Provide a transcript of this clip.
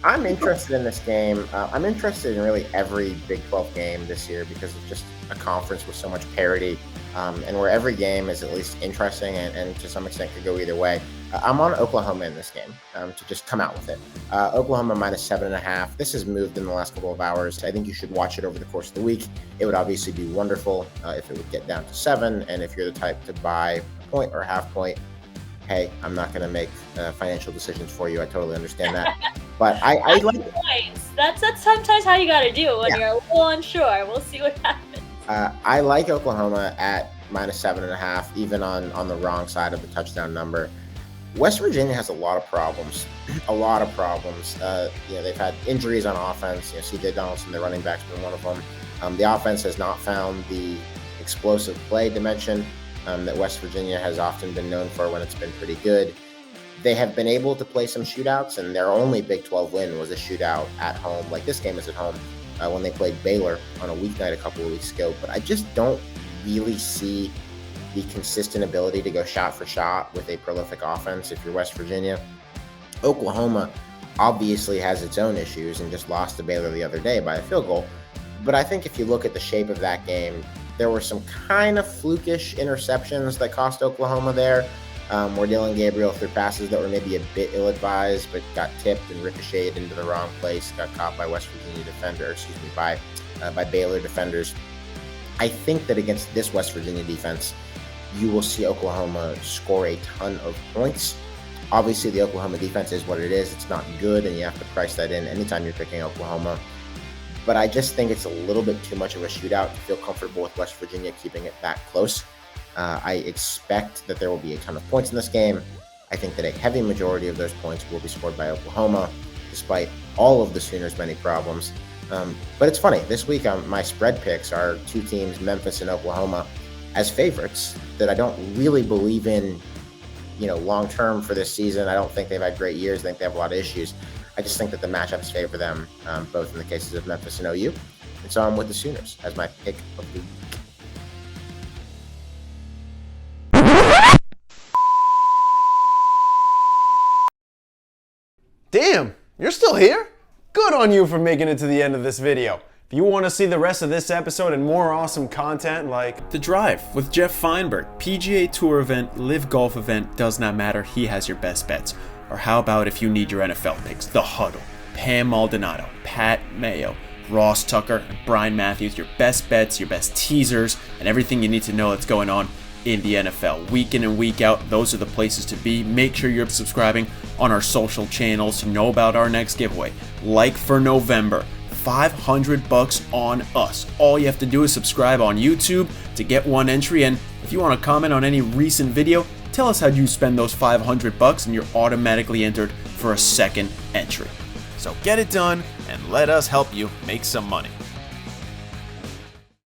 I'm interested in this game. I'm interested in really every Big 12 game this year because it's just a conference with so much parity, and where every game is at least interesting and to some extent could go either way. I'm on Oklahoma in this game to just come out with it. Oklahoma minus 7.5. This has moved in the last couple of hours. I think you should watch it over the course of the week. It would obviously be wonderful if it would get down to 7, and if you're the type to buy a point or a half point, hey, I'm not going to make financial decisions for you. I totally understand that. But I like points. That's sometimes how you got to do it when you're a little unsure. We'll see what happens. I like Oklahoma at minus 7.5, even on the wrong side of the touchdown number. West Virginia has a lot of problems. A lot of problems. They've had injuries on offense. C.J. Donaldson, the running back's been one of them. The offense has not found the explosive play dimension that West Virginia has often been known for when it's been pretty good. They have been able to play some shootouts, and their only Big 12 win was a shootout at home. Like this game is at home when they played Baylor on a weeknight a couple of weeks ago. But I just don't really see the consistent ability to go shot for shot with a prolific offense if you're West Virginia. Oklahoma obviously has its own issues and just lost to Baylor the other day by a field goal. But I think if you look at the shape of that game, there were some kind of flukish interceptions that cost Oklahoma there, where Dylan Gabriel threw passes that were maybe a bit ill-advised, but got tipped and ricocheted into the wrong place, got caught by by Baylor defenders. I think that against this West Virginia defense, you will see Oklahoma score a ton of points. Obviously, the Oklahoma defense is what it is. It's not good, and you have to price that in anytime you're picking Oklahoma. But I just think it's a little bit too much of a shootout to feel comfortable with West Virginia keeping it that close. I expect that there will be a ton of points in this game. I think that a heavy majority of those points will be scored by Oklahoma, despite all of the Sooners' many problems. But it's funny, this week my spread picks are two teams, Memphis and Oklahoma, as favorites that I don't really believe in, long-term for this season. I don't think they've had great years. I think they have a lot of issues. I just think that the matchups favor them, both in the cases of Memphis and OU. And so I'm with the Sooners as my pick of the week. Damn, you're still here? Good on you for making it to the end of this video. If you want to see the rest of this episode and more awesome content like The Drive with Jeff Feinberg, PGA Tour event, Live Golf event, does not matter, he has your best bets. Or how about if you need your NFL picks, The Huddle, Pam Maldonado, Pat Mayo, Ross Tucker, and Brian Matthews, your best bets, your best teasers, and everything you need to know that's going on in the NFL. Week in and week out, those are the places to be. Make sure you're subscribing on our social channels to know about our next giveaway. Like for November, $500 on us. All you have to do is subscribe on YouTube to get one entry, and if you want to comment on any recent video, tell us how you spend those $500 and you're automatically entered for a second entry. So get it done and let us help you make some money.